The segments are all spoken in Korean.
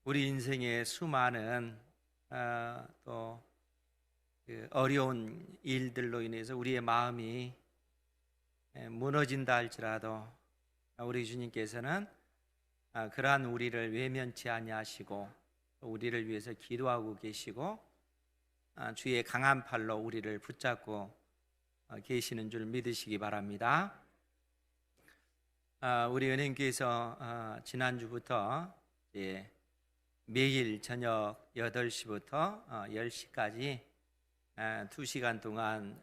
우리 인생의 수많은 또 어려운 일들로 인해서 우리의 마음이 무너진다 할지라도 우리 주님께서는 그러한 우리를 외면치 아니하시고 우리를 위해서 기도하고 계시고 주의 강한 팔로 우리를 붙잡고 계시는 줄 믿으시기 바랍니다. 우리 은행교회에서 지난주부터 매일 저녁 8시부터 10시까지 2시간 동안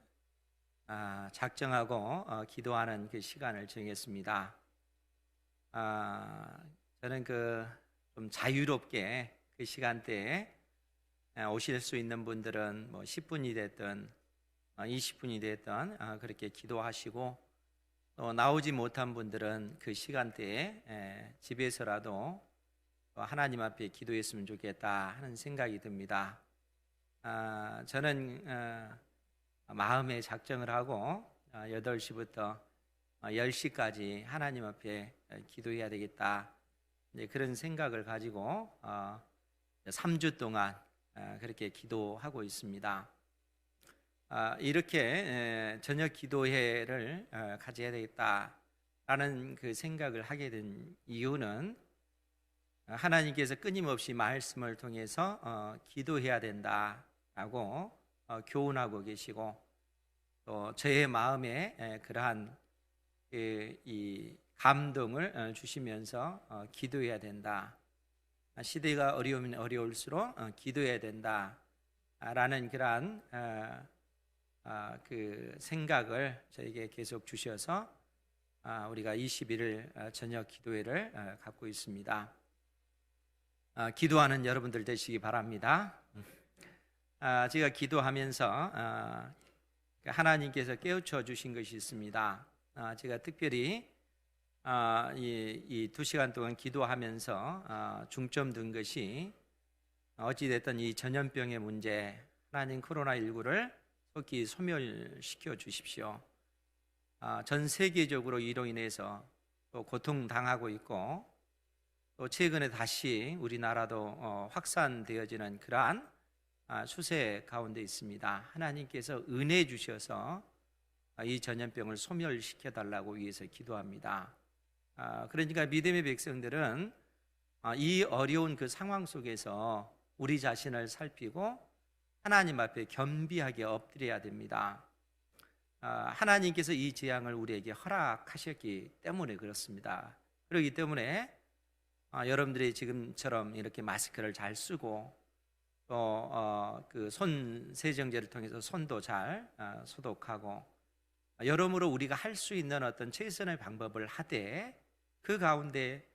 작정하고 기도하는 그 시간을 정했습니다. 저는 좀 자유롭게 그 시간대에 오실 수 있는 분들은 뭐 10분이 됐든 20분이 됐든 그렇게 기도하시고, 또 나오지 못한 분들은 그 시간대에 집에서라도 하나님 앞에 기도했으면 좋겠다 하는 생각이 듭니다. 저는 마음에 작정을 하고 8시부터 10시까지 하나님 앞에 기도해야 되겠다, 그런 생각을 가지고 3주 동안 그렇게 기도하고 있습니다. 이렇게 저녁 기도회를 가져야 되겠다라는 그 생각을 하게 된 이유는 하나님께서 끊임없이 말씀을 통해서 기도해야 된다라고 교훈하고 계시고, 또 저의 마음에 그러한 이 감동을 주시면서 기도해야 된다, 시대가 어려우면 어려울수록 기도해야 된다라는 그러한 그 생각을 저에게 계속 주셔서 우리가 21일 저녁 기도회를 갖고 있습니다. 기도하는 여러분들 되시기 바랍니다. 제가 기도하면서 하나님께서 깨우쳐 주신 것이 있습니다. 제가 특별히 이 2시간 동안 기도하면서 중점 둔 것이, 어찌됐든 이 전염병의 문제, 하나님 코로나19를 속히 소멸시켜 주십시오. 전 세계적으로 이로 인해서 또 고통당하고 있고, 또 최근에 다시 우리나라도 확산되어지는 그러한 추세 가운데 있습니다. 하나님께서 은혜 주셔서 이 전염병을 소멸시켜 달라고 위해서 기도합니다. 그러니까 믿음의 백성들은 이 어려운 그 상황 속에서 우리 자신을 살피고 하나님 앞에 겸비하게 엎드려야 됩니다. 하나님께서 이 재앙을 우리에게 허락하셨기 때문에 그렇습니다. 그렇기 때문에 여러분들이 지금처럼 이렇게 마스크를 잘 쓰고, 또 그 손 세정제를 통해서 손도 잘 소독하고, 여러모로 우리가 할 수 있는 어떤 최선의 방법을 하되, 그 가운데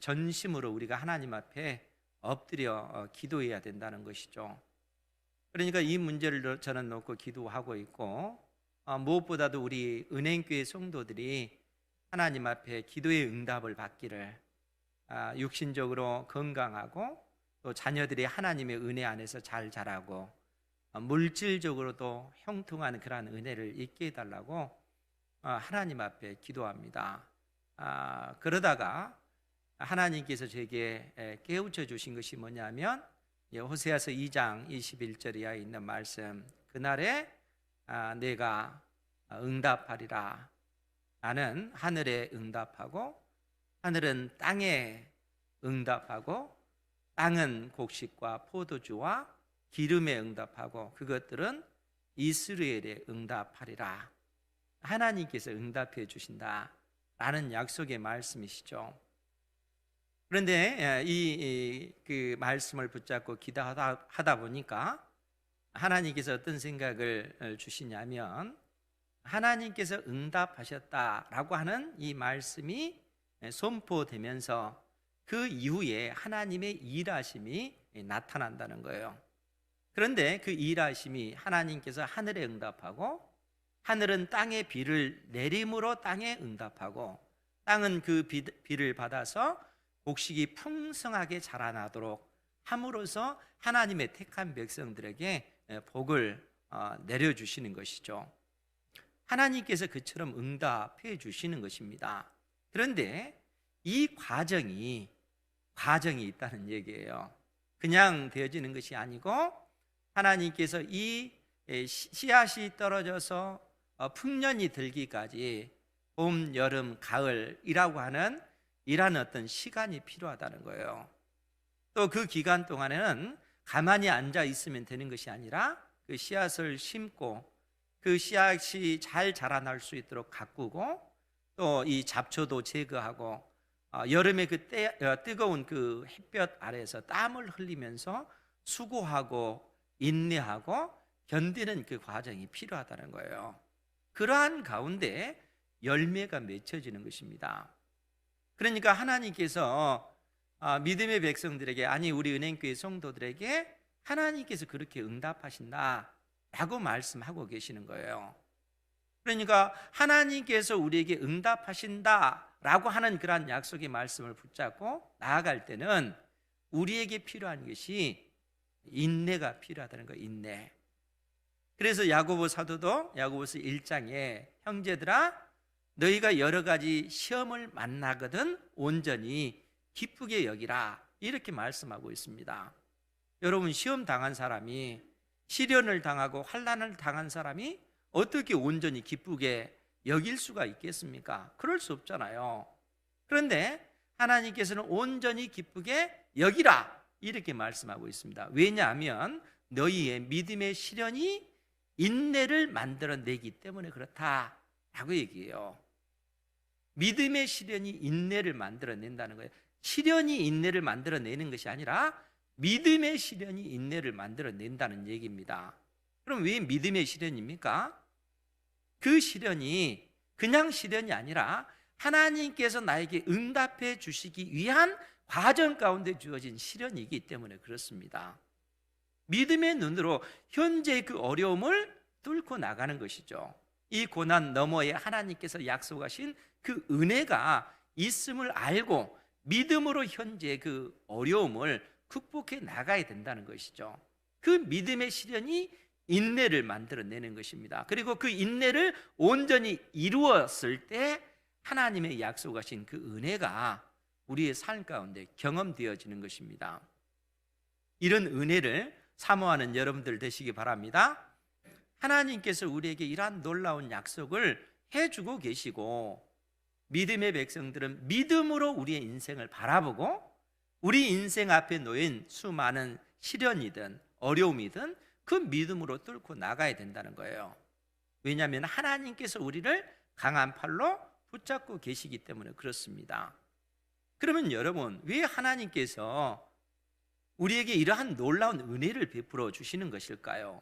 전심으로 우리가 하나님 앞에 엎드려 기도해야 된다는 것이죠. 그러니까 이 문제를 저는 놓고 기도하고 있고, 무엇보다도 우리 은행교회 성도들이 하나님 앞에 기도의 응답을 받기를, 육신적으로 건강하고 또 자녀들이 하나님의 은혜 안에서 잘 자라고 물질적으로도 형통한 그러한 은혜를 있게 해달라고 하나님 앞에 기도합니다. 그러다가 하나님께서 제게 깨우쳐 주신 것이 뭐냐면, 호세아서 2장 21절 이하에 있는 말씀, 그날에 내가 응답하리라. 나는 하늘에 응답하고 하늘은 땅에 응답하고, 땅은 곡식과 포도주와 기름에 응답하고 그것들은 이스라엘에 응답하리라. 하나님께서 응답해 주신다라는 약속의 말씀이시죠. 그런데 그 말씀을 붙잡고 기도하다 보니까 하나님께서 어떤 생각을 주시냐면, 하나님께서 응답하셨다라고 하는 이 말씀이 선포되면서 그 이후에 하나님의 일하심이 나타난다는 거예요. 그런데 그 일하심이, 하나님께서 하늘에 응답하고 하늘은 땅에 비를 내림으로 땅에 응답하고, 땅은 그 비를 받아서 곡식이 풍성하게 자라나도록 함으로써 하나님의 택한 백성들에게 복을 내려주시는 것이죠. 하나님께서 그처럼 응답해 주시는 것입니다. 그런데 이 과정이 과정이 있다는 얘기예요. 그냥 되어지는 것이 아니고 하나님께서 이 씨앗이 떨어져서 풍년이 들기까지 봄, 여름, 가을이라고 하는 이런 어떤 시간이 필요하다는 거예요. 또 그 기간 동안에는 가만히 앉아 있으면 되는 것이 아니라 그 씨앗을 심고 그 씨앗이 잘 자라날 수 있도록 가꾸고 또 이 잡초도 제거하고 여름에 그 뜨거운 그 햇볕 아래에서 땀을 흘리면서 수고하고 인내하고 견디는 그 과정이 필요하다는 거예요. 그러한 가운데 열매가 맺혀지는 것입니다. 그러니까 하나님께서 믿음의 백성들에게, 아니 우리 은행교회 성도들에게 하나님께서 그렇게 응답하신다라고 말씀하고 계시는 거예요. 그러니까 하나님께서 우리에게 응답하신다라고 하는 그러한 약속의 말씀을 붙잡고 나아갈 때는 우리에게 필요한 것이 인내가 필요하다는 거예요. 인내. 그래서 야고보 사도도 야고보서 1장에 형제들아 너희가 여러 가지 시험을 만나거든 온전히 기쁘게 여기라 이렇게 말씀하고 있습니다. 여러분, 시험 당한 사람이, 시련을 당하고 환난을 당한 사람이 어떻게 온전히 기쁘게 여길 수가 있겠습니까? 그럴 수 없잖아요. 그런데 하나님께서는 온전히 기쁘게 여기라 이렇게 말씀하고 있습니다. 왜냐하면 너희의 믿음의 시련이 인내를 만들어내기 때문에 그렇다라고 얘기해요. 믿음의 시련이 인내를 만들어낸다는 거예요. 시련이 인내를 만들어내는 것이 아니라 믿음의 시련이 인내를 만들어낸다는 얘기입니다. 그럼 왜 믿음의 시련입니까? 그 시련이 그냥 시련이 아니라 하나님께서 나에게 응답해 주시기 위한 과정 가운데 주어진 시련이기 때문에 그렇습니다. 믿음의 눈으로 현재의 그 어려움을 뚫고 나가는 것이죠. 이 고난 너머에 하나님께서 약속하신 그 은혜가 있음을 알고 믿음으로 현재의 그 어려움을 극복해 나가야 된다는 것이죠. 그 믿음의 시련이 인내를 만들어내는 것입니다. 그리고 그 인내를 온전히 이루었을 때 하나님의 약속하신 그 은혜가 우리의 삶 가운데 경험되어지는 것입니다. 이런 은혜를 사모하는 여러분들 되시기 바랍니다. 하나님께서 우리에게 이러한 놀라운 약속을 해주고 계시고 믿음의 백성들은 믿음으로 우리의 인생을 바라보고 우리 인생 앞에 놓인 수많은 시련이든 어려움이든 그 믿음으로 뚫고 나가야 된다는 거예요. 왜냐하면 하나님께서 우리를 강한 팔로 붙잡고 계시기 때문에 그렇습니다. 그러면 여러분, 왜 하나님께서 우리에게 이러한 놀라운 은혜를 베풀어 주시는 것일까요?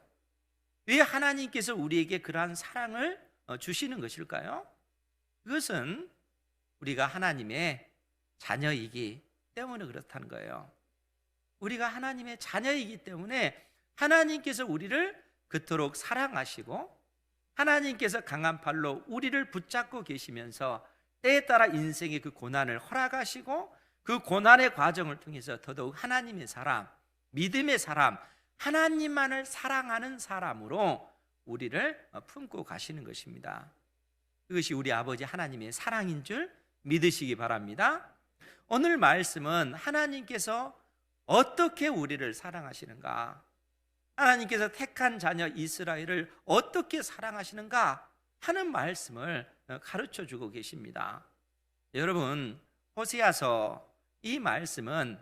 왜 하나님께서 우리에게 그러한 사랑을 주시는 것일까요? 그것은 우리가 하나님의 자녀이기 때문에 그렇다는 거예요. 우리가 하나님의 자녀이기 때문에 하나님께서 우리를 그토록 사랑하시고 하나님께서 강한 팔로 우리를 붙잡고 계시면서 때에 따라 인생의 그 고난을 허락하시고 그 고난의 과정을 통해서 더더욱 하나님의 사람, 믿음의 사람, 하나님만을 사랑하는 사람으로 우리를 품고 가시는 것입니다. 그것이 우리 아버지 하나님의 사랑인 줄 믿으시기 바랍니다. 오늘 말씀은 하나님께서 어떻게 우리를 사랑하시는가, 하나님께서 택한 자녀 이스라엘을 어떻게 사랑하시는가 하는 말씀을 가르쳐 주고 계십니다. 여러분, 호세아서 이 말씀은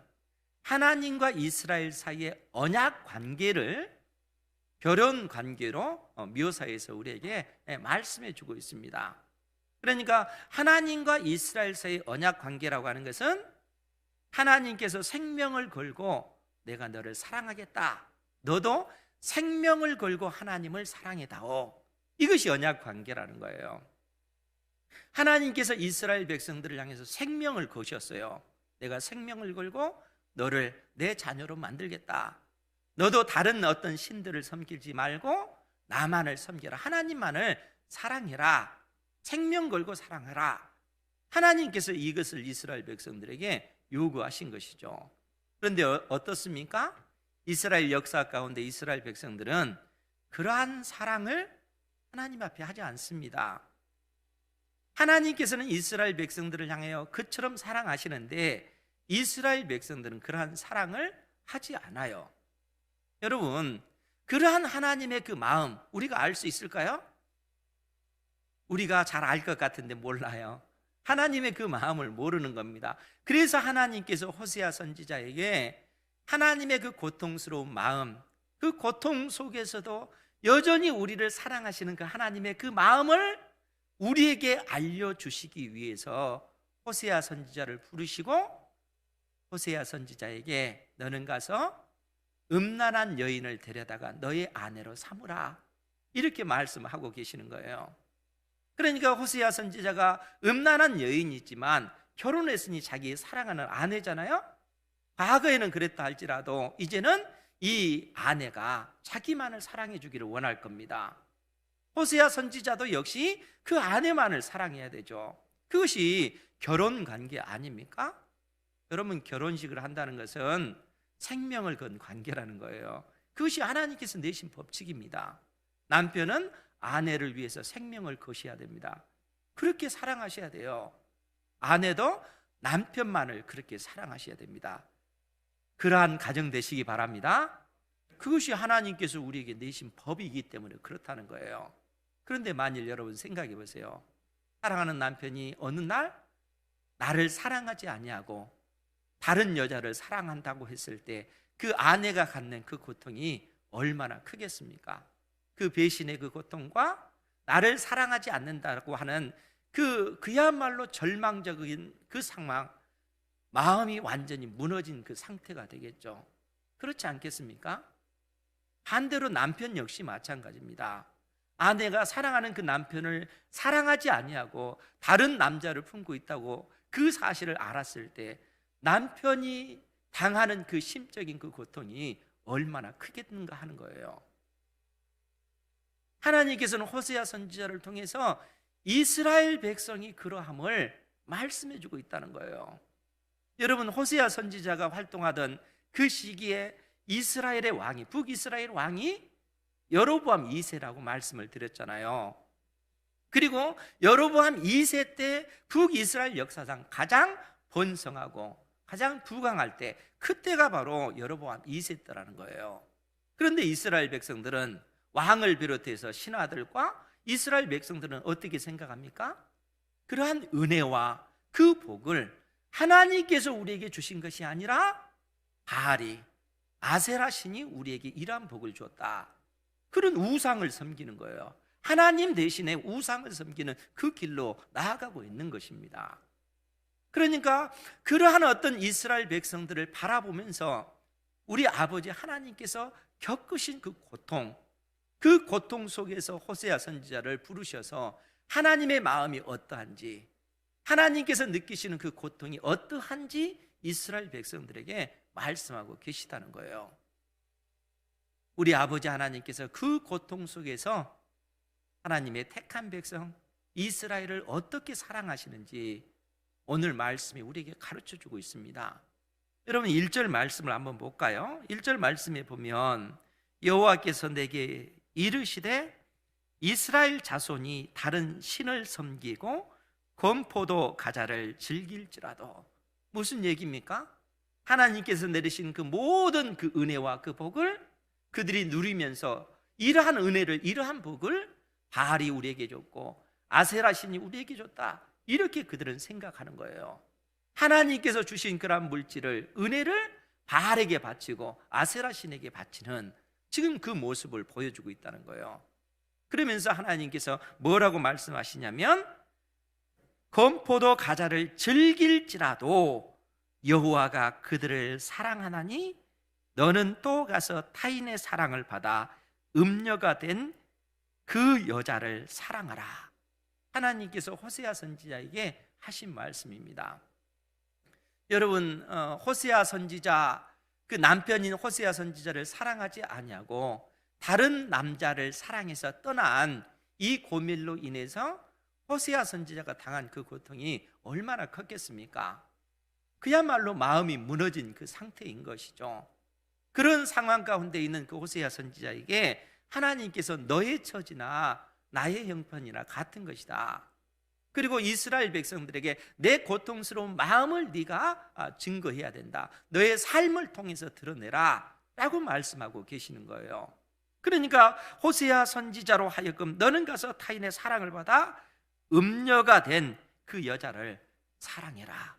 하나님과 이스라엘 사이의 언약 관계를 결혼 관계로 묘사해서 우리에게 말씀해 주고 있습니다. 그러니까 하나님과 이스라엘 사이의 언약 관계라고 하는 것은 하나님께서 생명을 걸고 내가 너를 사랑하겠다, 너도 생명을 걸고 하나님을 사랑해다오, 이것이 언약 관계라는 거예요. 하나님께서 이스라엘 백성들을 향해서 생명을 거셨어요. 내가 생명을 걸고 너를 내 자녀로 만들겠다, 너도 다른 어떤 신들을 섬기지 말고 나만을 섬겨라, 하나님만을 사랑해라, 생명 걸고 사랑하라. 하나님께서 이것을 이스라엘 백성들에게 요구하신 것이죠. 그런데 어떻습니까? 이스라엘 역사 가운데 이스라엘 백성들은 그러한 사랑을 하나님 앞에 하지 않습니다. 하나님께서는 이스라엘 백성들을 향하여 그처럼 사랑하시는데 이스라엘 백성들은 그러한 사랑을 하지 않아요. 여러분, 그러한 하나님의 그 마음 우리가 알 수 있을까요? 우리가 잘 알 것 같은데 몰라요. 하나님의 그 마음을 모르는 겁니다. 그래서 하나님께서 호세아 선지자에게 하나님의 그 고통스러운 마음, 그 고통 속에서도 여전히 우리를 사랑하시는 그 하나님의 그 마음을 우리에게 알려주시기 위해서 호세아 선지자를 부르시고 호세아 선지자에게 너는 가서 음란한 여인을 데려다가 너의 아내로 삼으라, 이렇게 말씀하고 계시는 거예요. 그러니까 호세아 선지자가 음란한 여인이지만 결혼했으니 자기 사랑하는 아내잖아요. 과거에는 그랬다 할지라도 이제는 이 아내가 자기만을 사랑해 주기를 원할 겁니다. 호세아 선지자도 역시 그 아내만을 사랑해야 되죠. 그것이 결혼 관계 아닙니까? 여러분, 결혼식을 한다는 것은 생명을 건 관계라는 거예요. 그것이 하나님께서 내신 법칙입니다. 남편은 아내를 위해서 생명을 거셔야 됩니다. 그렇게 사랑하셔야 돼요. 아내도 남편만을 그렇게 사랑하셔야 됩니다. 그러한 가정 되시기 바랍니다. 그것이 하나님께서 우리에게 내신 법이기 때문에 그렇다는 거예요. 그런데 만일 여러분 생각해 보세요. 사랑하는 남편이 어느 날 나를 사랑하지 아니하고 다른 여자를 사랑한다고 했을 때 그 아내가 갖는 그 고통이 얼마나 크겠습니까? 그 배신의 그 고통과 나를 사랑하지 않는다고 하는 그야말로 절망적인 그 상황, 마음이 완전히 무너진 그 상태가 되겠죠. 그렇지 않겠습니까? 반대로 남편 역시 마찬가지입니다. 아내가 사랑하는 그 남편을 사랑하지 아니하고 다른 남자를 품고 있다고 그 사실을 알았을 때 남편이 당하는 그 심적인 그 고통이 얼마나 크겠는가 하는 거예요. 하나님께서는 호세아 선지자를 통해서 이스라엘 백성이 그러함을 말씀해 주고 있다는 거예요. 여러분, 호세아 선지자가 활동하던 그 시기에 이스라엘의 왕이, 북이스라엘 왕이 여로보암 2세라고 말씀을 드렸잖아요. 그리고 여로보암 2세 때 북이스라엘 역사상 가장 번성하고 가장 부강할 때, 그때가 바로 여로보암 2세 때라는 거예요. 그런데 이스라엘 백성들은, 왕을 비롯해서 신하들과 이스라엘 백성들은 어떻게 생각합니까? 그러한 은혜와 그 복을 하나님께서 우리에게 주신 것이 아니라 바알이, 아세라 신이 우리에게 이러한 복을 줬다, 그런 우상을 섬기는 거예요. 하나님 대신에 우상을 섬기는 그 길로 나아가고 있는 것입니다. 그러니까 그러한 어떤 이스라엘 백성들을 바라보면서 우리 아버지 하나님께서 겪으신 그 고통 속에서 호세아 선지자를 부르셔서 하나님의 마음이 어떠한지, 하나님께서 느끼시는 그 고통이 어떠한지 이스라엘 백성들에게 말씀하고 계시다는 거예요. 우리 아버지 하나님께서 그 고통 속에서 하나님의 택한 백성 이스라엘을 어떻게 사랑하시는지 오늘 말씀이 우리에게 가르쳐주고 있습니다. 여러분, 1절 말씀을 한번 볼까요? 1절 말씀에 보면 여호와께서 내게 이르시되 이스라엘 자손이 다른 신을 섬기고 건포도 가자를 즐길지라도. 무슨 얘기입니까? 하나님께서 내리신 그 모든 그 은혜와 그 복을 그들이 누리면서 이러한 은혜를, 이러한 복을 바알이 우리에게 줬고 아세라 신이 우리에게 줬다, 이렇게 그들은 생각하는 거예요. 하나님께서 주신 그런 물질을, 은혜를 바알에게 바치고 아세라 신에게 바치는 지금 그 모습을 보여주고 있다는 거예요. 그러면서 하나님께서 뭐라고 말씀하시냐면 건포도 가자를 즐길지라도 여호와가 그들을 사랑하나니 너는 또 가서 타인의 사랑을 받아 음녀가 된 그 여자를 사랑하라. 하나님께서 호세아 선지자에게 하신 말씀입니다. 여러분, 호세아 선지자, 그 남편인 호세아 선지자를 사랑하지 아니하고 다른 남자를 사랑해서 떠난 이 고밀로 인해서 호세아 선지자가 당한 그 고통이 얼마나 컸겠습니까? 그야말로 마음이 무너진 그 상태인 것이죠. 그런 상황 가운데 있는 그 호세아 선지자에게 하나님께서 너의 처지나 나의 형편이나 같은 것이다, 그리고 이스라엘 백성들에게 내 고통스러운 마음을 네가 증거해야 된다. 너의 삶을 통해서 드러내라 라고 말씀하고 계시는 거예요. 그러니까 호세아 선지자로 하여금 너는 가서 타인의 사랑을 받아 음녀가 된 그 여자를 사랑해라,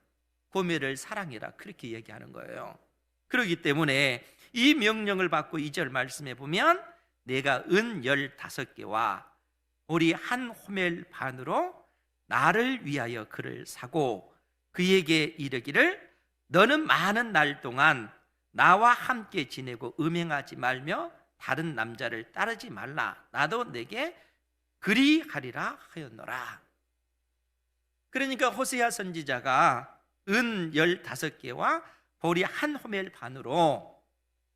고멜을 사랑해라, 그렇게 얘기하는 거예요. 그렇기 때문에 이 명령을 받고 2절 말씀에 보면 내가 은 15개와 보리 한 호멜 반으로 나를 위하여 그를 사고 그에게 이르기를 너는 많은 날 동안 나와 함께 지내고 음행하지 말며 다른 남자를 따르지 말라. 나도 내게 그리하리라 하였노라. 그러니까 호세아 선지자가 은 15개와 보리 한 호멜 반으로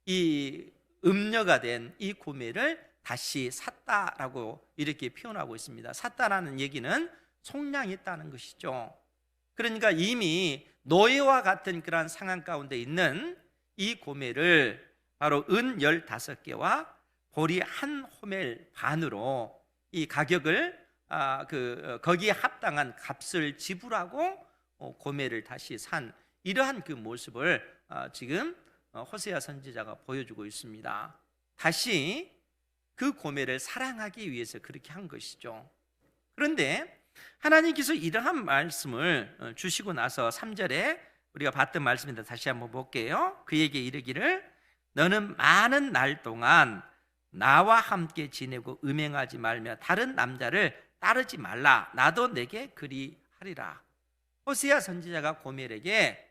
이 음녀가 된 이 고멜을 다시 샀다라고 이렇게 표현하고 있습니다. 샀다라는 얘기는 속량했다는 것이죠. 그러니까 이미 노예와 같은 그러한 상황 가운데 있는 이 고멜을 바로 은 15개와 보리 한 호멜 반으로 이 가격을 거기에 합당한 값을 지불하고 고멜을 다시 산 이러한 그 모습을 지금 호세아 선지자가 보여주고 있습니다. 다시 그 고멜을 사랑하기 위해서 그렇게 한 것이죠. 그런데 하나님께서 이러한 말씀을 주시고 나서 3절에 우리가 봤던 말씀인데 다시 한번 볼게요. 그에게 이르기를 너는 많은 날 동안 나와 함께 지내고 음행하지 말며 다른 남자를 따르지 말라. 나도 내게 그리하리라. 호세아 선지자가 고멜에게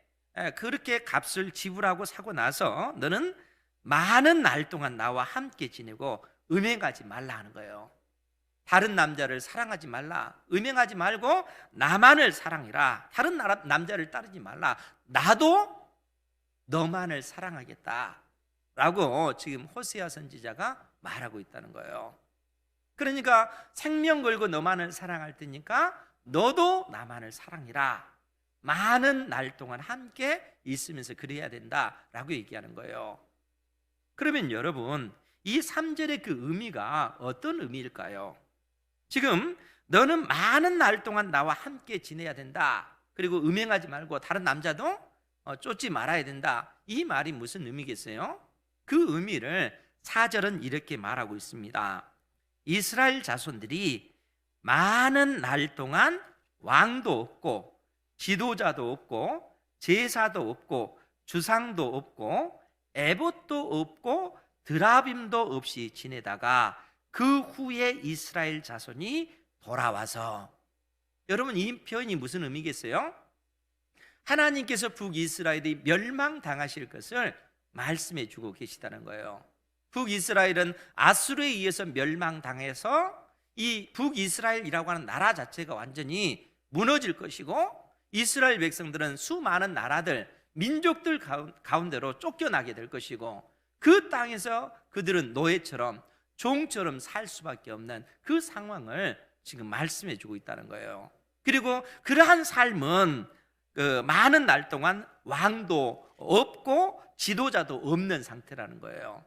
그렇게 값을 지불하고 사고 나서 너는 많은 날 동안 나와 함께 지내고 음행하지 말라 하는 거예요. 다른 남자를 사랑하지 말라. 음행하지 말고 나만을 사랑해라. 다른 남자를 따르지 말라. 나도 너만을 사랑하겠다 라고 지금 호세아 선지자가 말하고 있다는 거예요. 그러니까 생명 걸고 너만을 사랑할 테니까 너도 나만을 사랑해라. 많은 날 동안 함께 있으면서 그래야 된다라고 얘기하는 거예요. 그러면 여러분, 이 3절의 그 의미가 어떤 의미일까요? 지금 너는 많은 날 동안 나와 함께 지내야 된다. 그리고 음행하지 말고 다른 남자도 쫓지 말아야 된다. 이 말이 무슨 의미겠어요? 그 의미를 4절은 이렇게 말하고 있습니다. 이스라엘 자손들이 많은 날 동안 왕도 없고 지도자도 없고 제사도 없고 주상도 없고 에봇도 없고 드라빔도 없이 지내다가 그 후에 이스라엘 자손이 돌아와서, 여러분 이 표현이 무슨 의미겠어요? 하나님께서 북이스라엘이 멸망당하실 것을 말씀해 주고 계시다는 거예요. 북이스라엘은 아수르에 의해서 멸망당해서 이 북이스라엘이라고 하는 나라 자체가 완전히 무너질 것이고 이스라엘 백성들은 수많은 나라들, 민족들 가운데로 쫓겨나게 될 것이고 그 땅에서 그들은 노예처럼 종처럼 살 수밖에 없는 그 상황을 지금 말씀해 주고 있다는 거예요. 그리고 그러한 삶은 많은 날 동안 왕도 없고 지도자도 없는 상태라는 거예요.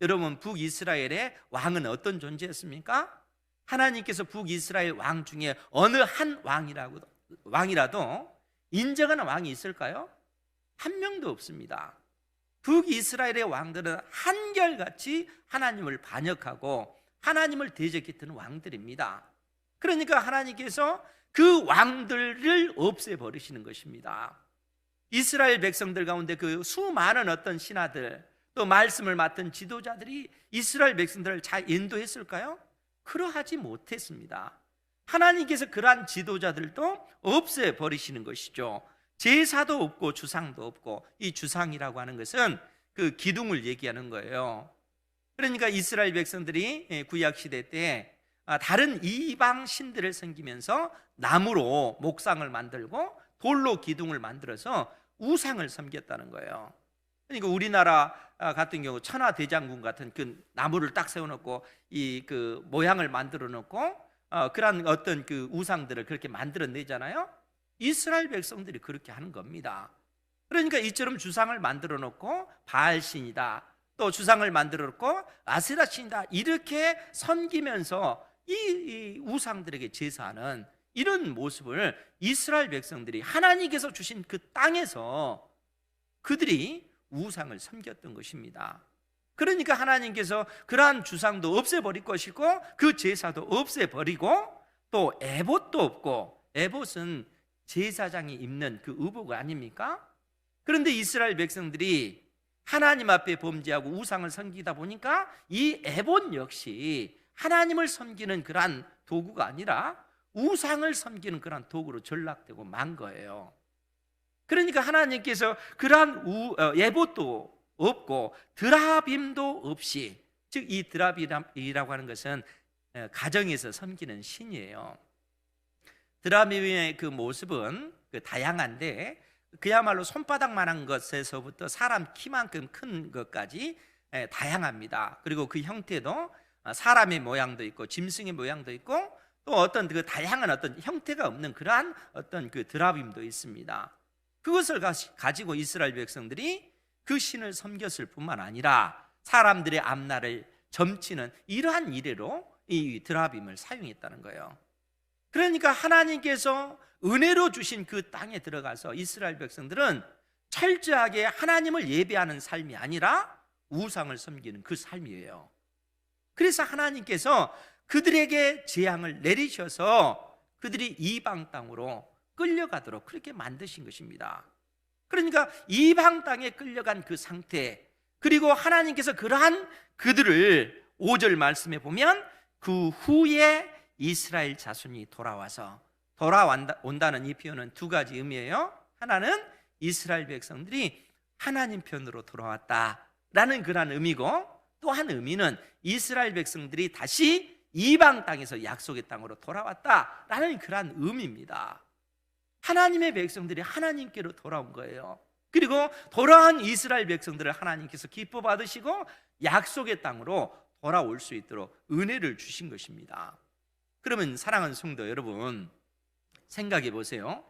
여러분 북이스라엘의 왕은 어떤 존재였습니까? 하나님께서 북이스라엘 왕 중에 어느 한 왕이라도 인정하는 왕이 있을까요? 한 명도 없습니다. 북이스라엘의 왕들은 한결같이 하나님을 반역하고 하나님을 대적했던 왕들입니다. 그러니까 하나님께서 그 왕들을 없애버리시는 것입니다. 이스라엘 백성들 가운데 그 수많은 어떤 신하들 또 말씀을 맡은 지도자들이 이스라엘 백성들을 잘 인도했을까요? 그러하지 못했습니다. 하나님께서 그러한 지도자들도 없애버리시는 것이죠. 제사도 없고 주상도 없고, 이 주상이라고 하는 것은 그 기둥을 얘기하는 거예요. 그러니까 이스라엘 백성들이 구약시대 때 다른 이방 신들을 섬기면서 나무로 목상을 만들고 돌로 기둥을 만들어서 우상을 섬겼다는 거예요. 그러니까 우리나라 같은 경우 천하대장군 같은 그 나무를 딱 세워놓고 이 그 모양을 만들어 놓고 그런 어떤 그 우상들을 그렇게 만들어내잖아요. 이스라엘 백성들이 그렇게 하는 겁니다. 그러니까 이처럼 주상을 만들어 놓고 바알신이다, 또 주상을 만들어 놓고 아세라신이다 이렇게 섬기면서 이 우상들에게 제사하는 이런 모습을 이스라엘 백성들이 하나님께서 주신 그 땅에서 그들이 우상을 섬겼던 것입니다. 그러니까 하나님께서 그러한 주상도 없애버릴 것이고 그 제사도 없애버리고 또 에봇도 없고, 에봇은 제사장이 입는 그 의복 아닙니까? 그런데 이스라엘 백성들이 하나님 앞에 범죄하고 우상을 섬기다 보니까 이 에봇 역시 하나님을 섬기는 그러한 도구가 아니라 우상을 섬기는 그러한 도구로 전락되고 만 거예요. 그러니까 하나님께서 그러한 에봇도 없고 드라빔도 없이, 즉 이 드라빔이라고 하는 것은 가정에서 섬기는 신이에요. 드라빔의 그 모습은 다양한데 그야말로 손바닥만한 것에서부터 사람 키만큼 큰 것까지 다양합니다. 그리고 그 형태도 사람의 모양도 있고 짐승의 모양도 있고 또 어떤 그 다양한 어떤 형태가 없는 그러한 어떤 그 드라빔도 있습니다. 그것을 가지고 이스라엘 백성들이 그 신을 섬겼을 뿐만 아니라 사람들의 앞날을 점치는 이러한 이래로 이 드라빔을 사용했다는 거예요. 그러니까 하나님께서 은혜로 주신 그 땅에 들어가서 이스라엘 백성들은 철저하게 하나님을 예배하는 삶이 아니라 우상을 섬기는 그 삶이에요. 그래서 하나님께서 그들에게 재앙을 내리셔서 그들이 이방 땅으로 끌려가도록 그렇게 만드신 것입니다. 그러니까 이방 땅에 끌려간 그 상태, 그리고 하나님께서 그러한 그들을 5절 말씀에 보면 그 후에 이스라엘 자손이 돌아온다는 이 표현은 두 가지 의미예요. 하나는 이스라엘 백성들이 하나님 편으로 돌아왔다라는 그런 의미고, 또 한 의미는 이스라엘 백성들이 다시 이방 땅에서 약속의 땅으로 돌아왔다라는 그런 의미입니다. 하나님의 백성들이 하나님께로 돌아온 거예요. 그리고 돌아온 이스라엘 백성들을 하나님께서 기뻐 받으시고 약속의 땅으로 돌아올 수 있도록 은혜를 주신 것입니다. 그러면 사랑하는 성도 여러분, 생각해 보세요.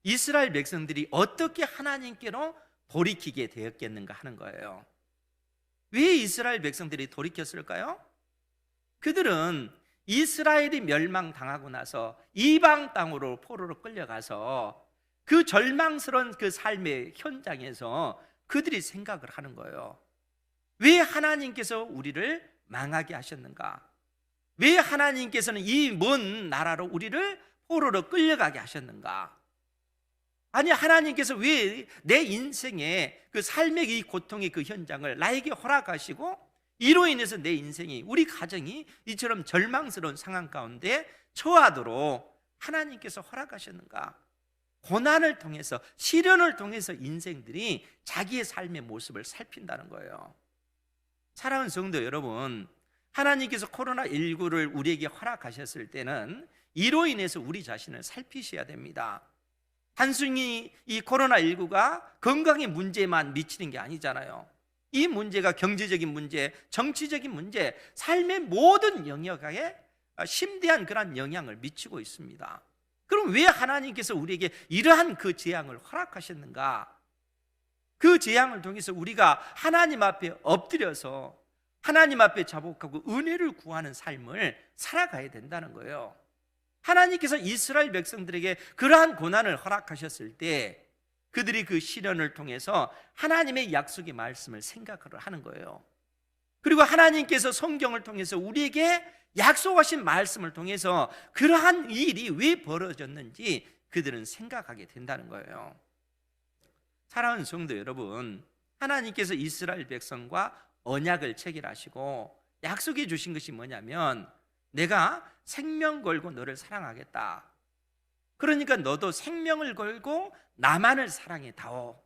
이스라엘 백성들이 어떻게 하나님께로 돌이키게 되었겠는가 하는 거예요. 왜 이스라엘 백성들이 돌이켰을까요? 그들은 이스라엘이 멸망당하고 나서 이방 땅으로 포로로 끌려가서 그 절망스러운 그 삶의 현장에서 그들이 생각을 하는 거예요. 왜 하나님께서 우리를 망하게 하셨는가? 왜 하나님께서는 이 먼 나라로 우리를 포로로 끌려가게 하셨는가? 아니, 하나님께서 왜 내 인생의 그 삶의 이 고통의 그 현장을 나에게 허락하시고 이로 인해서 내 인생이, 우리 가정이 이처럼 절망스러운 상황 가운데 처하도록 하나님께서 허락하셨는가? 고난을 통해서, 시련을 통해서 인생들이 자기의 삶의 모습을 살핀다는 거예요. 사랑하는 성도 여러분, 하나님께서 코로나19를 우리에게 허락하셨을 때는 이로 인해서 우리 자신을 살피셔야 됩니다. 단순히 이 코로나19가 건강의 문제만 미치는 게 아니잖아요. 이 문제가 경제적인 문제, 정치적인 문제, 삶의 모든 영역에 심대한 그런 영향을 미치고 있습니다. 그럼 왜 하나님께서 우리에게 이러한 그 재앙을 허락하셨는가? 그 재앙을 통해서 우리가 하나님 앞에 엎드려서 하나님 앞에 자복하고 은혜를 구하는 삶을 살아가야 된다는 거예요. 하나님께서 이스라엘 백성들에게 그러한 고난을 허락하셨을 때 그들이 그 시련을 통해서 하나님의 약속의 말씀을 생각을 하는 거예요. 그리고 하나님께서 성경을 통해서 우리에게 약속하신 말씀을 통해서 그러한 일이 왜 벌어졌는지 그들은 생각하게 된다는 거예요. 사랑하는 성도 여러분, 하나님께서 이스라엘 백성과 언약을 체결하시고 약속해 주신 것이 뭐냐면, 내가 생명 걸고 너를 사랑하겠다. 그러니까 너도 생명을 걸고 나만을 사랑해다오.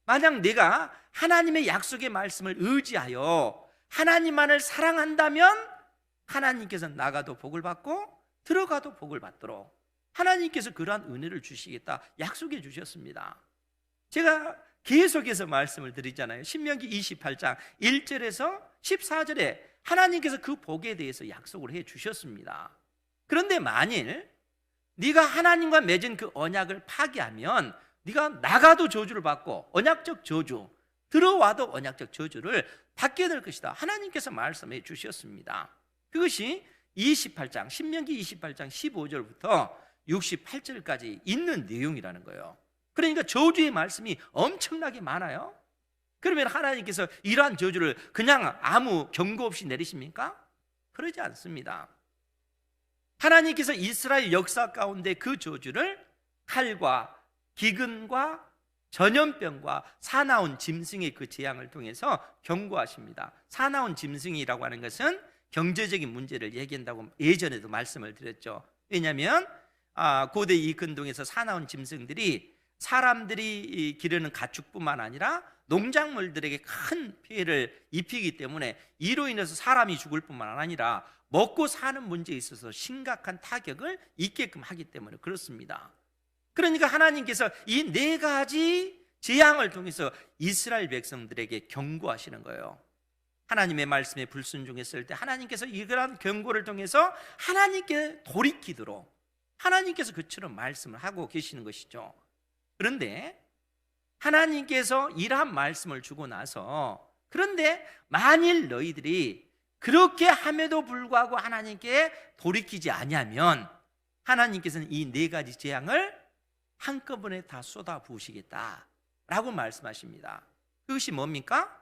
만약 내가 하나님의 약속의 말씀을 의지하여 하나님만을 사랑한다면 하나님께서 나가도 복을 받고 들어가도 복을 받도록 하나님께서 그러한 은혜를 주시겠다 약속해 주셨습니다. 제가 계속해서 말씀을 드리잖아요. 신명기 28장 1절에서 14절에 하나님께서 그 복에 대해서 약속을 해 주셨습니다. 그런데 만일 네가 하나님과 맺은 그 언약을 파기하면 네가 나가도 저주를 받고 언약적 저주, 들어와도 언약적 저주를 받게 될 것이다. 하나님께서 말씀해 주셨습니다. 그것이 28장, 신명기 28장 15절부터 68절까지 있는 내용이라는 거예요. 그러니까 저주의 말씀이 엄청나게 많아요. 그러면 하나님께서 이러한 저주를 그냥 아무 경고 없이 내리십니까? 그러지 않습니다. 하나님께서 이스라엘 역사 가운데 그 저주를 칼과 기근과 전염병과 사나운 짐승의 그 재앙을 통해서 경고하십니다. 사나운 짐승이라고 하는 것은 경제적인 문제를 얘기한다고 예전에도 말씀을 드렸죠. 왜냐하면 고대 이 근동에서 사나운 짐승들이 사람들이 기르는 가축뿐만 아니라 농작물들에게 큰 피해를 입히기 때문에 이로 인해서 사람이 죽을 뿐만 아니라 먹고 사는 문제에 있어서 심각한 타격을 입게끔 하기 때문에 그렇습니다. 그러니까 하나님께서 이 네 가지 재앙을 통해서 이스라엘 백성들에게 경고하시는 거예요. 하나님의 말씀에 불순종했을 때 하나님께서 이러한 경고를 통해서 하나님께 돌이키도록 하나님께서 그처럼 말씀을 하고 계시는 것이죠. 그런데 하나님께서 이러한 말씀을 주고 나서 그런데 만일 너희들이 그렇게 함에도 불구하고 하나님께 돌이키지 아니하면 하나님께서는 이 네 가지 재앙을 한꺼번에 다 쏟아 부으시겠다라고 말씀하십니다. 그것이 뭡니까?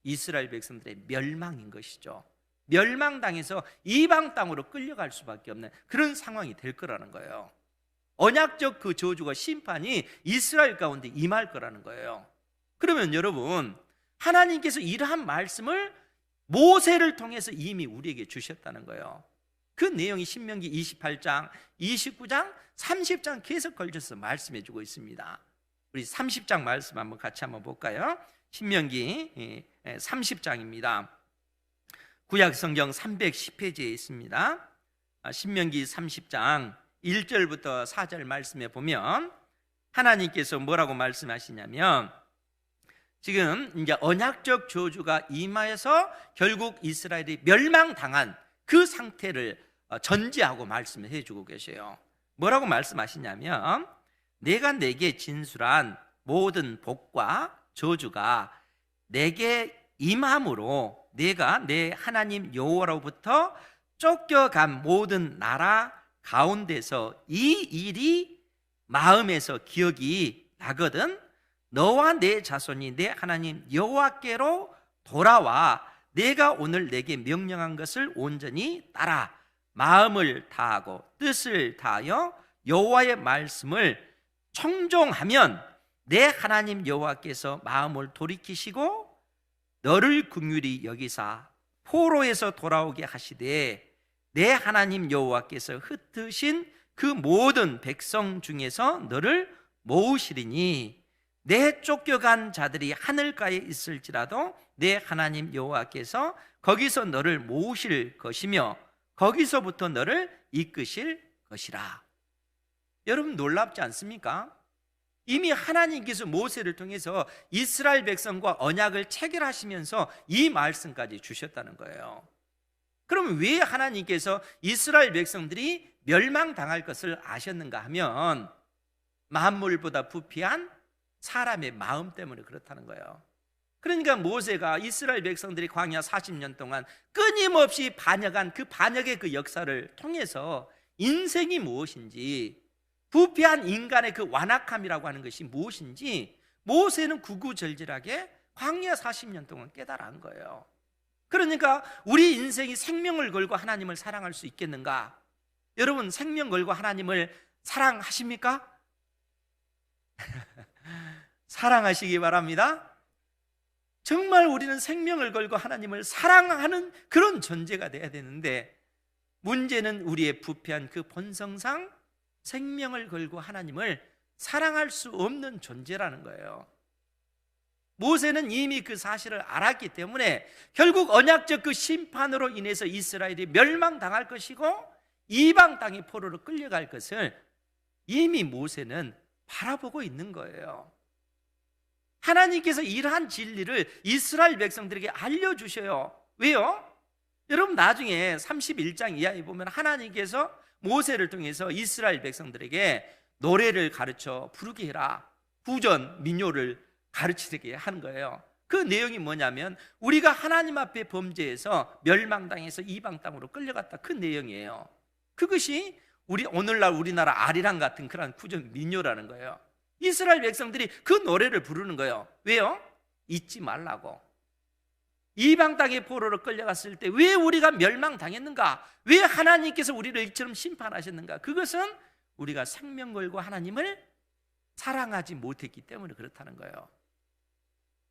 이스라엘 백성들의 멸망인 것이죠. 멸망당해서 이방 땅으로 끌려갈 수밖에 없는 그런 상황이 될 거라는 거예요. 언약적 그 저주가 심판이 이스라엘 가운데 임할 거라는 거예요. 그러면 여러분, 하나님께서 이러한 말씀을 모세를 통해서 이미 우리에게 주셨다는 거예요. 그 내용이 신명기 28장, 29장, 30장 계속 걸쳐서 말씀해 주고 있습니다. 우리 30장 말씀 같이 한번 볼까요? 신명기 30장입니다. 구약 성경 310페이지에 있습니다. 신명기 30장 1절부터 4절 말씀에 보면 하나님께서 뭐라고 말씀하시냐면, 지금 이제 언약적 저주가 임하여서 결국 이스라엘이 멸망당한 그 상태를 전제하고 말씀을 해주고 계셔요. 뭐라고 말씀하시냐면, 내가 내게 진술한 모든 복과 저주가 내게 임함으로 내가 내 하나님 여호와로부터 쫓겨간 모든 나라 가운데서 이 일이 마음에서 기억이 나거든 너와 내 자손이 내 하나님 여호와께로 돌아와 내가 오늘 내게 명령한 것을 온전히 따라 마음을 다하고 뜻을 다하여 여호와의 말씀을 청종하면 내 하나님 여호와께서 마음을 돌이키시고 너를 긍휼히 여기사 포로에서 돌아오게 하시되 내 하나님 여호와께서 흩으신 그 모든 백성 중에서 너를 모으시리니 내 쫓겨간 자들이 하늘가에 있을지라도 내 하나님 여호와께서 거기서 너를 모으실 것이며 거기서부터 너를 이끄실 것이라. 여러분 놀랍지 않습니까? 이미 하나님께서 모세를 통해서 이스라엘 백성과 언약을 체결하시면서 이 말씀까지 주셨다는 거예요. 그럼 왜 하나님께서 이스라엘 백성들이 멸망당할 것을 아셨는가 하면 만물보다 부패한 사람의 마음 때문에 그렇다는 거예요. 그러니까 모세가 이스라엘 백성들이 광야 40년 동안 끊임없이 반역한 그 반역의 그 역사를 통해서 인생이 무엇인지, 부패한 인간의 그 완악함이라고 하는 것이 무엇인지 모세는 구구절절하게 광야 40년 동안 깨달은 거예요. 그러니까 우리 인생이 생명을 걸고 하나님을 사랑할 수 있겠는가? 여러분 생명 걸고 하나님을 사랑하십니까? 사랑하시기 바랍니다. 정말 우리는 생명을 걸고 하나님을 사랑하는 그런 존재가 돼야 되는데, 문제는 우리의 부패한 그 본성상 생명을 걸고 하나님을 사랑할 수 없는 존재라는 거예요. 모세는 이미 그 사실을 알았기 때문에 결국 언약적 그 심판으로 인해서 이스라엘이 멸망당할 것이고 이방 땅의 포로로 끌려갈 것을 이미 모세는 바라보고 있는 거예요. 하나님께서 이러한 진리를 이스라엘 백성들에게 알려주셔요. 왜요? 여러분 나중에 31장 이하에 보면 하나님께서 모세를 통해서 이스라엘 백성들에게 노래를 가르쳐 부르게 해라, 구전 민요를 가르치게 하는 거예요. 그 내용이 뭐냐면 우리가 하나님 앞에 범죄해서 멸망당해서 이방 땅으로 끌려갔다, 그 내용이에요. 그것이 오늘날 우리나라 아리랑 같은 그런 구전 민요라는 거예요. 이스라엘 백성들이 그 노래를 부르는 거예요. 왜요? 잊지 말라고. 이방 땅의 포로로 끌려갔을 때 왜 우리가 멸망당했는가? 왜 하나님께서 우리를 이처럼 심판하셨는가? 그것은 우리가 생명 걸고 하나님을 사랑하지 못했기 때문에 그렇다는 거예요.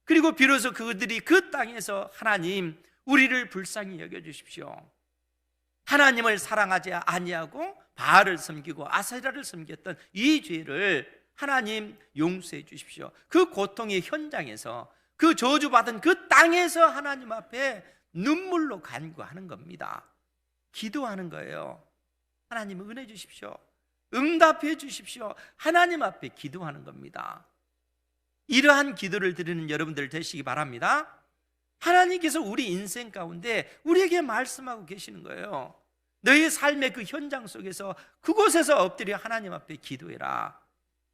그리고 비로소 그들이 그 땅에서 하나님 우리를 불쌍히 여겨주십시오, 하나님을 사랑하지 아니하고 바알을 섬기고 아세라를 섬겼던 이 죄를 하나님 용서해 주십시오. 그 고통의 현장에서, 그 저주받은 그 땅에서 하나님 앞에 눈물로 간구하는 겁니다. 기도하는 거예요. 하나님 은혜 주십시오, 응답해 주십시오. 하나님 앞에 기도하는 겁니다. 이러한 기도를 드리는 여러분들 되시기 바랍니다. 하나님께서 우리 인생 가운데 우리에게 말씀하고 계시는 거예요. 너의 삶의 그 현장 속에서 그곳에서 엎드려 하나님 앞에 기도해라.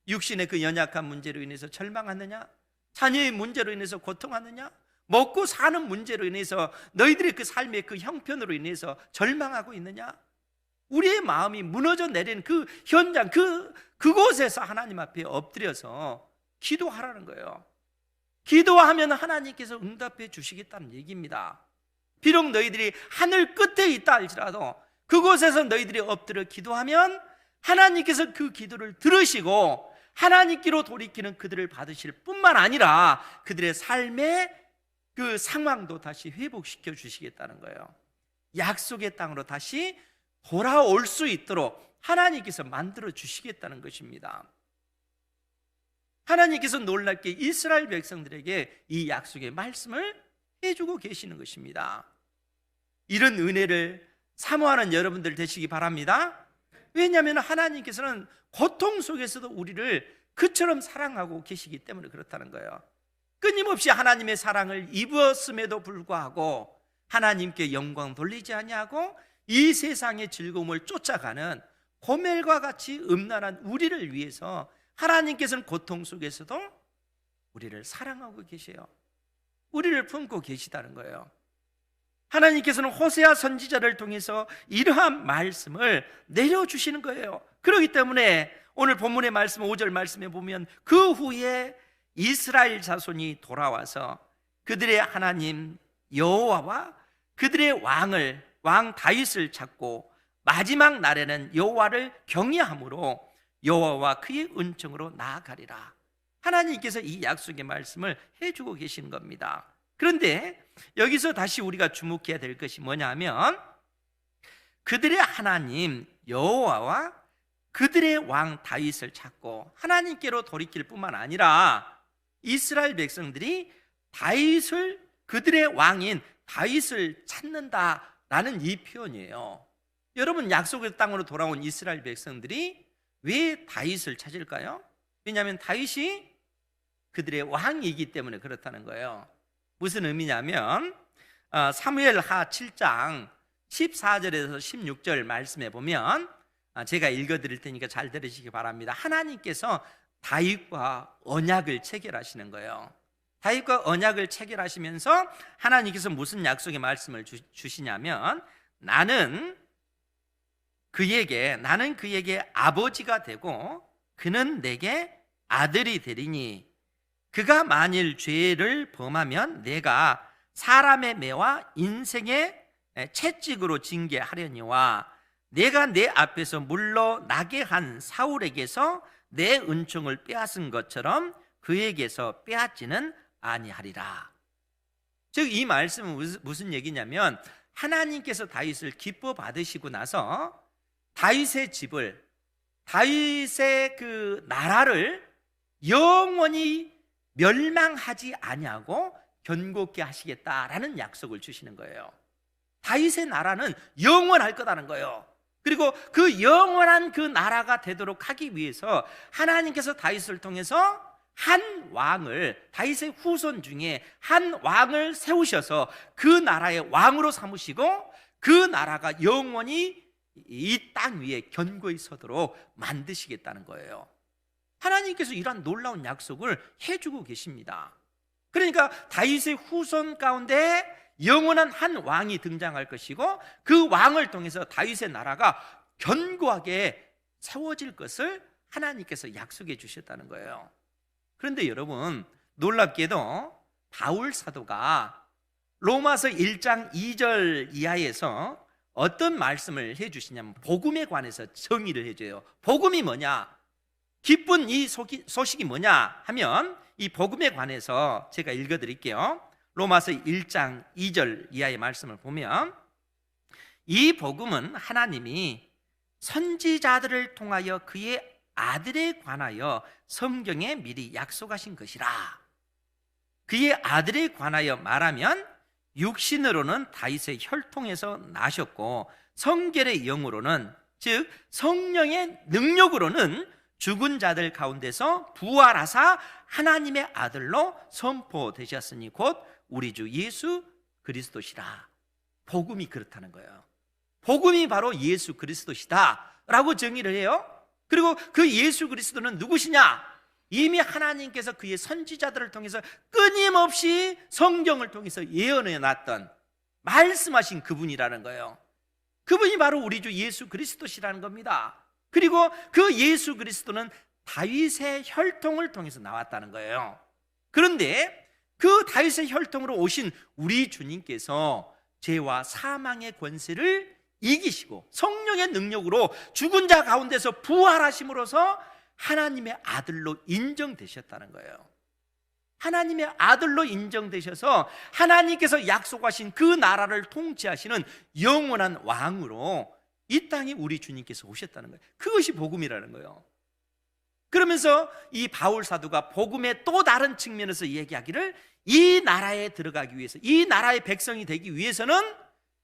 육신의 그 연약한 문제로 인해서 절망하느냐? 자녀의 문제로 인해서 고통하느냐? 먹고 사는 문제로 인해서 너희들의 그 삶의 그 형편으로 인해서 절망하고 있느냐? 우리의 마음이 무너져 내리는 그 현장, 그곳에서 하나님 앞에 엎드려서 기도하라는 거예요. 기도하면 하나님께서 응답해 주시겠다는 얘기입니다. 비록 너희들이 하늘 끝에 있다 할지라도 그곳에서 너희들이 엎드려 기도하면 하나님께서 그 기도를 들으시고 하나님께로 돌이키는 그들을 받으실 뿐만 아니라 그들의 삶의 그 상황도 다시 회복시켜 주시겠다는 거예요. 약속의 땅으로 다시 돌아올 수 있도록 하나님께서 만들어 주시겠다는 것입니다. 하나님께서 놀랍게 이스라엘 백성들에게 이 약속의 말씀을 해주고 계시는 것입니다. 이런 은혜를 사모하는 여러분들 되시기 바랍니다. 왜냐하면 하나님께서는 고통 속에서도 우리를 그처럼 사랑하고 계시기 때문에 그렇다는 거예요. 끊임없이 하나님의 사랑을 입었음에도 불구하고 하나님께 영광 돌리지 아니하고 이 세상의 즐거움을 쫓아가는 고멜과 같이 음란한 우리를 위해서 하나님께서는 고통 속에서도 우리를 사랑하고 계세요. 우리를 품고 계시다는 거예요. 하나님께서는 호세아 선지자를 통해서 이러한 말씀을 내려주시는 거예요. 그렇기 때문에 오늘 본문의 말씀 5절 말씀에 보면 그 후에 이스라엘 자손이 돌아와서 그들의 하나님 여호와와 그들의 왕 다윗을 찾고 마지막 날에는 여호와를 경외함으로 여호와와 그의 은총으로 나아가리라. 하나님께서 이 약속의 말씀을 해주고 계시는 겁니다. 그런데 여기서 다시 우리가 주목해야 될 것이 뭐냐면 그들의 하나님 여호와와 그들의 왕 다윗을 찾고 하나님께로 돌이킬 뿐만 아니라 이스라엘 백성들이 다윗을, 그들의 왕인 다윗을 찾는다라는 이 표현이에요. 여러분, 약속의 땅으로 돌아온 이스라엘 백성들이 왜 다윗을 찾을까요? 왜냐하면 다윗이 그들의 왕이기 때문에 그렇다는 거예요. 무슨 의미냐면 사무엘하 7장 14절에서 16절 말씀에 보면, 제가 읽어드릴 테니까 잘 들으시기 바랍니다. 하나님께서 다윗과 언약을 체결하시는 거예요. 다윗과 언약을 체결하시면서 하나님께서 무슨 약속의 말씀을 주시냐면 나는 그에게 아버지가 되고 그는 내게 아들이 되리니 그가 만일 죄를 범하면 내가 사람의 매와 인생의 채찍으로 징계하려니와 내가 내 앞에서 물러나게 한 사울에게서 내 은총을 빼앗은 것처럼 그에게서 빼앗지는 아니하리라. 즉 이 말씀은 무슨 얘기냐면 하나님께서 다윗을 기뻐 받으시고 나서 다윗의 집을, 다윗의 그 나라를 영원히 멸망하지 아니하고 견고케 하시겠다라는 약속을 주시는 거예요. 다윗의 나라는 영원할 거라는 거예요. 그리고 그 영원한 그 나라가 되도록 하기 위해서 하나님께서 다윗을 통해서 한 왕을, 다윗의 후손 중에 한 왕을 세우셔서 그 나라의 왕으로 삼으시고 그 나라가 영원히 이 땅 위에 견고히 서도록 만드시겠다는 거예요. 하나님께서 이러한 놀라운 약속을 해주고 계십니다. 그러니까 다윗의 후손 가운데 영원한 한 왕이 등장할 것이고 그 왕을 통해서 다윗의 나라가 견고하게 세워질 것을 하나님께서 약속해 주셨다는 거예요. 그런데 여러분, 놀랍게도 바울 사도가 로마서 1장 2절 이하에서 어떤 말씀을 해주시냐면 복음에 관해서 정의를 해줘요. 복음이 뭐냐? 기쁜 이 소식이 뭐냐 하면 이 복음에 관해서 제가 읽어드릴게요. 로마서 1장 2절 이하의 말씀을 보면, 이 복음은 하나님이 선지자들을 통하여 그의 아들에 관하여 성경에 미리 약속하신 것이라. 그의 아들에 관하여 말하면 육신으로는 다윗의 혈통에서 나셨고 성결의 영으로는, 즉 성령의 능력으로는 죽은 자들 가운데서 부활하사 하나님의 아들로 선포되셨으니 곧 우리 주 예수 그리스도시라. 복음이 그렇다는 거예요. 복음이 바로 예수 그리스도시다 라고 정의를 해요. 그리고 그 예수 그리스도는 누구시냐? 이미 하나님께서 그의 선지자들을 통해서 끊임없이 성경을 통해서 예언해 놨던, 말씀하신 그분이라는 거예요. 그분이 바로 우리 주 예수 그리스도시라는 겁니다. 그리고 그 예수 그리스도는 다윗의 혈통을 통해서 나왔다는 거예요. 그런데 그 다윗의 혈통으로 오신 우리 주님께서 죄와 사망의 권세를 이기시고 성령의 능력으로 죽은 자 가운데서 부활하심으로써 하나님의 아들로 인정되셨다는 거예요. 하나님의 아들로 인정되셔서 하나님께서 약속하신 그 나라를 통치하시는 영원한 왕으로 이 땅에 우리 주님께서 오셨다는 거예요. 그것이 복음이라는 거예요. 그러면서 이 바울 사도가 복음의 또 다른 측면에서 얘기하기를, 이 나라에 들어가기 위해서, 이 나라의 백성이 되기 위해서는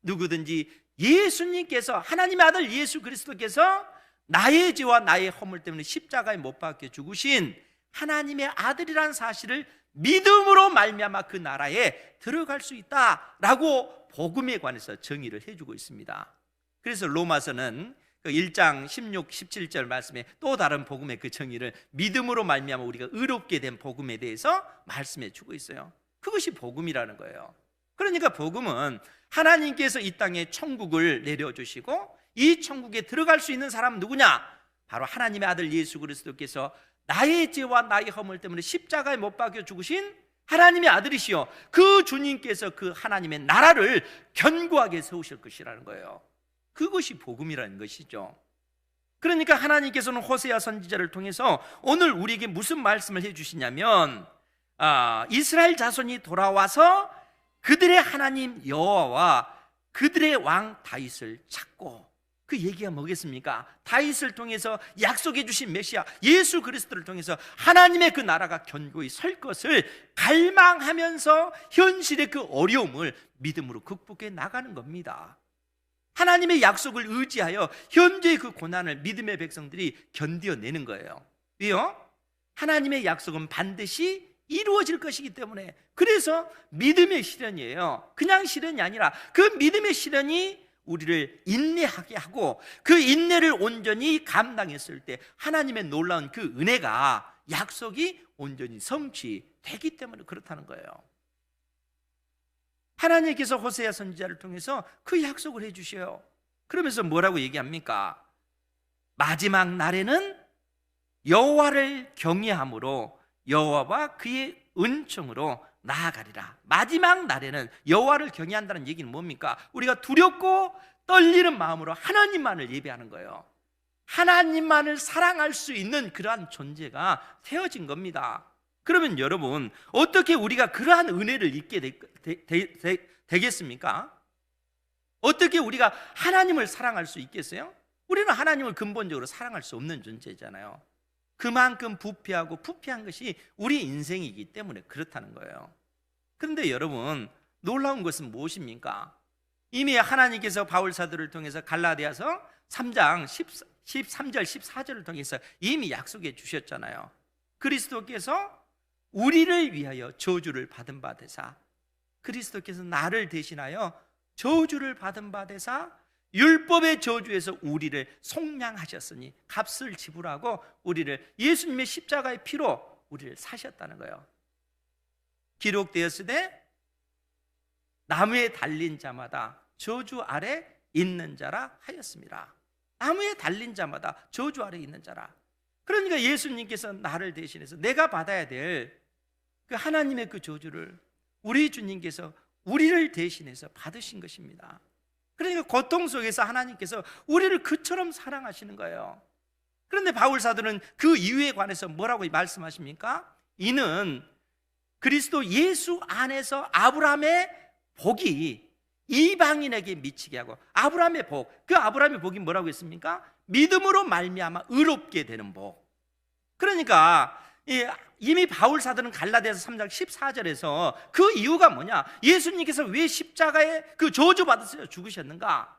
누구든지 예수님께서, 하나님의 아들 예수 그리스도께서 나의 죄와 나의 허물 때문에 십자가에 못 박혀 죽으신 하나님의 아들이라는 사실을 믿음으로 말미암아 그 나라에 들어갈 수 있다라고 복음에 관해서 정의를 해주고 있습니다. 그래서 로마서는 그 1장 16, 17절 말씀에 또 다른 복음의 그 정의를 믿음으로 말미암아 우리가 의롭게 된 복음에 대해서 말씀해 주고 있어요. 그것이 복음이라는 거예요. 그러니까 복음은 하나님께서 이 땅에 천국을 내려주시고 이 천국에 들어갈 수 있는 사람은 누구냐? 바로 하나님의 아들 예수 그리스도께서 나의 죄와 나의 허물 때문에 십자가에 못 박혀 죽으신 하나님의 아들이시여, 그 주님께서 그 하나님의 나라를 견고하게 세우실 것이라는 거예요. 그것이 복음이라는 것이죠. 그러니까 하나님께서는 호세아 선지자를 통해서 오늘 우리에게 무슨 말씀을 해주시냐면, 이스라엘 자손이 돌아와서 그들의 하나님 여호와와 그들의 왕 다윗을 찾고, 그 얘기가 뭐겠습니까? 다윗을 통해서 약속해 주신 메시아 예수 그리스도를 통해서 하나님의 그 나라가 견고히 설 것을 갈망하면서 현실의 그 어려움을 믿음으로 극복해 나가는 겁니다. 하나님의 약속을 의지하여 현재의 그 고난을 믿음의 백성들이 견뎌내는 거예요. 왜요? 하나님의 약속은 반드시 이루어질 것이기 때문에. 그래서 믿음의 시련이에요. 그냥 시련이 아니라 그 믿음의 시련이 우리를 인내하게 하고 그 인내를 온전히 감당했을 때 하나님의 놀라운 그 은혜가, 약속이 온전히 성취되기 때문에 그렇다는 거예요. 하나님께서 호세아 선지자를 통해서 그 약속을 해주셔요. 그러면서 뭐라고 얘기합니까? 마지막 날에는 여호와를 경외함으로 여호와와 그의 은총으로 나아가리라. 마지막 날에는 여호와를 경외한다는 얘기는 뭡니까? 우리가 두렵고 떨리는 마음으로 하나님만을 예배하는 거예요. 하나님만을 사랑할 수 있는 그러한 존재가 되어진 겁니다. 그러면 여러분, 어떻게 우리가 그러한 은혜를 입게 되겠습니까? 어떻게 우리가 하나님을 사랑할 수 있겠어요? 우리는 하나님을 근본적으로 사랑할 수 없는 존재잖아요. 그만큼 부패한 것이 우리 인생이기 때문에 그렇다는 거예요. 그런데 여러분, 놀라운 것은 무엇입니까? 이미 하나님께서 바울 사도를 통해서 갈라디아서 3장 13절 14절을 통해서 이미 약속해 주셨잖아요. 그리스도께서 우리를 위하여 저주를 받은 바 되사, 그리스도께서 나를 대신하여 저주를 받은 바 되사 율법의 저주에서 우리를 속량하셨으니, 값을 지불하고 우리를 예수님의 십자가의 피로 우리를 사셨다는 거예요. 기록되었으되 나무에 달린 자마다 저주 아래 있는 자라 하였습니다. 나무에 달린 자마다 저주 아래 있는 자라. 그러니까 예수님께서 나를 대신해서 내가 받아야 될 그 하나님의 그 저주를 우리 주님께서 우리를 대신해서 받으신 것입니다. 그러니까 고통 속에서 하나님께서 우리를 그처럼 사랑하시는 거예요. 그런데 바울 사도는 그 이유에 관해서 뭐라고 말씀하십니까? 이는 그리스도 예수 안에서 아브라함의 복이 이방인에게 미치게 하고, 아브라함의 복, 그 아브라함의 복이 뭐라고 했습니까? 믿음으로 말미암아 의롭게 되는 복. 그러니까 이미 바울 사도는 갈라디아서 3장 14절에서 그 이유가 뭐냐, 예수님께서 왜 십자가에 그 저주받으셔 죽으셨는가?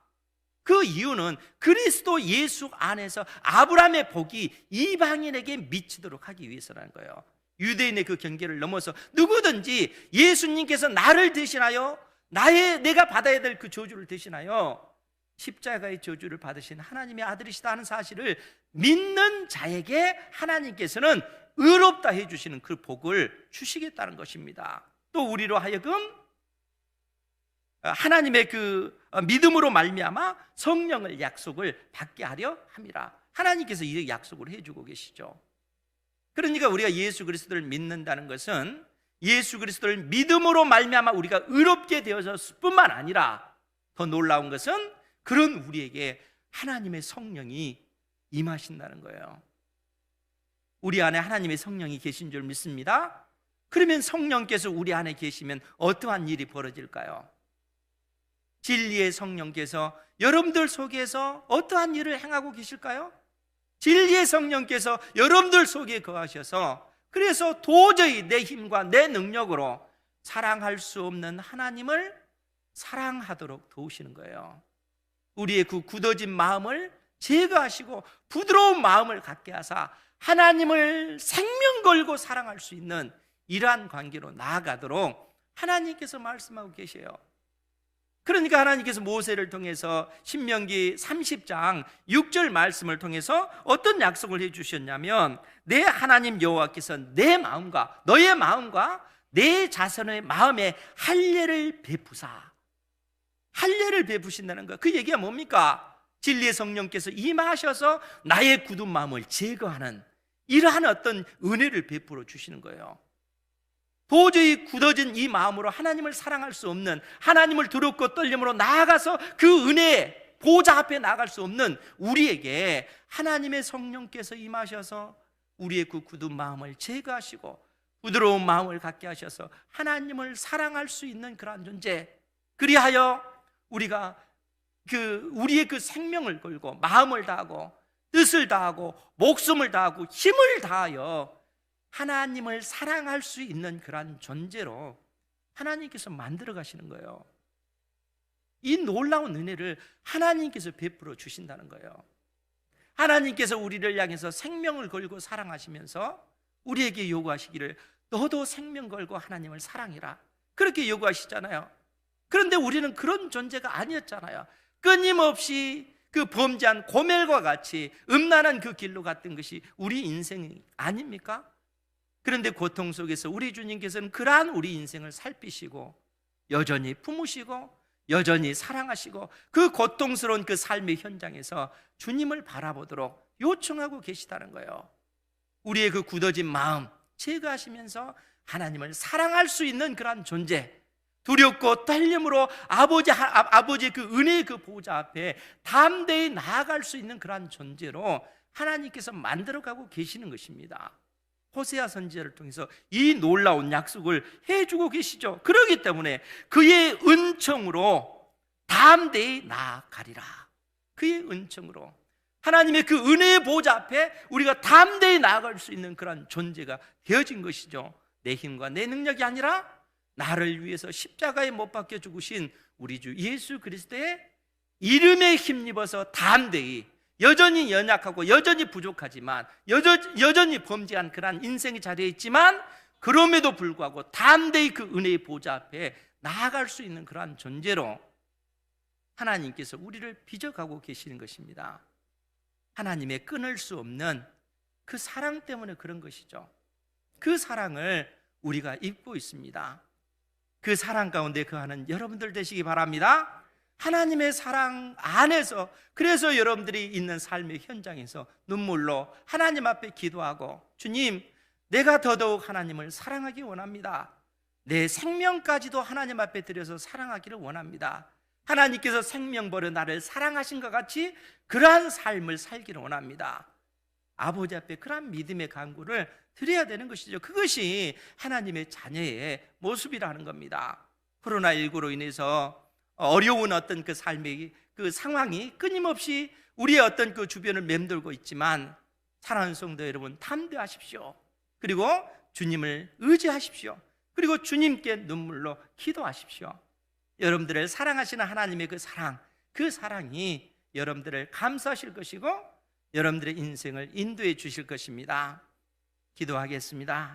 그 이유는 그리스도 예수 안에서 아브라함의 복이 이방인에게 미치도록 하기 위해서라는 거예요. 유대인의 그 경계를 넘어서 누구든지 예수님께서 나를 대신하여 내가 받아야 될 그 저주를 대신하여 십자가의 저주를 받으신 하나님의 아들이시다 하는 사실을 믿는 자에게 하나님께서는 의롭다 해주시는 그 복을 주시겠다는 것입니다. 또 우리로 하여금 하나님의 그 믿음으로 말미암아 성령을 약속을 받게 하려 함이라. 하나님께서 이 약속을 해주고 계시죠. 그러니까 우리가 예수 그리스도를 믿는다는 것은 예수 그리스도를 믿음으로 말미암아 우리가 의롭게 되어졌을 뿐만 아니라 더 놀라운 것은 그런 우리에게 하나님의 성령이 임하신다는 거예요. 우리 안에 하나님의 성령이 계신 줄 믿습니다. 그러면 성령께서 우리 안에 계시면 어떠한 일이 벌어질까요? 진리의 성령께서 여러분들 속에서 어떠한 일을 행하고 계실까요? 진리의 성령께서 여러분들 속에 거하셔서 그래서 도저히 내 힘과 내 능력으로 사랑할 수 없는 하나님을 사랑하도록 도우시는 거예요. 우리의 그 굳어진 마음을 제거하시고 부드러운 마음을 갖게 하사 하나님을 생명 걸고 사랑할 수 있는 이러한 관계로 나아가도록 하나님께서 말씀하고 계세요. 그러니까 하나님께서 모세를 통해서 신명기 30장 6절 말씀을 통해서 어떤 약속을 해주셨냐면, 내 하나님 여호와께서 내 마음과 너의 마음과 내 자손의 마음에 할례를 베푸사, 할례를 베푸신다는 거. 그 얘기가 뭡니까? 진리의 성령께서 임하셔서 나의 굳은 마음을 제거하는 이러한 어떤 은혜를 베풀어 주시는 거예요. 도저히 굳어진 이 마음으로 하나님을 사랑할 수 없는, 하나님을 두렵고 떨림으로 나아가서 그 은혜의 보좌 앞에 나갈 수 없는 우리에게 하나님의 성령께서 임하셔서 우리의 그 굳은 마음을 제거하시고 부드러운 마음을 갖게 하셔서 하나님을 사랑할 수 있는 그러한 존재, 그리하여 우리가 우리의 그 생명을 걸고 마음을 다하고 뜻을 다하고 목숨을 다하고 힘을 다하여 하나님을 사랑할 수 있는 그러한 존재로 하나님께서 만들어 가시는 거예요. 이 놀라운 은혜를 하나님께서 베풀어 주신다는 거예요. 하나님께서 우리를 향해서 생명을 걸고 사랑하시면서 우리에게 요구하시기를 너도 생명 걸고 하나님을 사랑해라, 그렇게 요구하시잖아요. 그런데 우리는 그런 존재가 아니었잖아요. 끊임없이 그 범죄한 고멜과 같이 음란한 그 길로 갔던 것이 우리 인생 아닙니까? 그런데 고통 속에서 우리 주님께서는 그러한 우리 인생을 살피시고 여전히 품으시고 여전히 사랑하시고 그 고통스러운 그 삶의 현장에서 주님을 바라보도록 요청하고 계시다는 거예요. 우리의 그 굳어진 마음 제거하시면서 하나님을 사랑할 수 있는 그러한 존재, 두렵고 떨림으로 아버지의 그 은혜의 그 보좌 앞에 담대히 나아갈 수 있는 그러한 존재로 하나님께서 만들어가고 계시는 것입니다. 호세아 선지자를 통해서 이 놀라운 약속을 해주고 계시죠. 그렇기 때문에 그의 은총으로 담대히 나아가리라. 그의 은총으로 하나님의 그 은혜의 보좌 앞에 우리가 담대히 나아갈 수 있는 그런 존재가 되어진 것이죠. 내 힘과 내 능력이 아니라 나를 위해서 십자가에 못 박혀 죽으신 우리 주 예수 그리스도의 이름에 힘입어서 담대히, 여전히 연약하고 여전히 부족하지만 여전히 범죄한 그러한 인생의 자리에 있지만 그럼에도 불구하고 담대히 그 은혜의 보좌 앞에 나아갈 수 있는 그러한 존재로 하나님께서 우리를 빚어가고 계시는 것입니다. 하나님의 끊을 수 없는 그 사랑 때문에 그런 것이죠. 그 사랑을 우리가 입고 있습니다. 그 사랑 가운데 거하는 여러분들 되시기 바랍니다. 하나님의 사랑 안에서, 그래서 여러분들이 있는 삶의 현장에서 눈물로 하나님 앞에 기도하고, 주님, 내가 더더욱 하나님을 사랑하기 원합니다. 내 생명까지도 하나님 앞에 드려서 사랑하기를 원합니다. 하나님께서 생명 버려 나를 사랑하신 것 같이 그러한 삶을 살기를 원합니다. 아버지 앞에 그러한 믿음의 간구를 드려야 되는 것이죠. 그것이 하나님의 자녀의 모습이라는 겁니다. 코로나19로 인해서 어려운 어떤 그 삶의 그 상황이 끊임없이 우리의 어떤 그 주변을 맴돌고 있지만, 사랑하는 성도 여러분, 담대하십시오. 그리고 주님을 의지하십시오. 그리고 주님께 눈물로 기도하십시오. 여러분들을 사랑하시는 하나님의 그 사랑이 여러분들을 감싸실 것이고 여러분들의 인생을 인도해 주실 것입니다. 기도하겠습니다.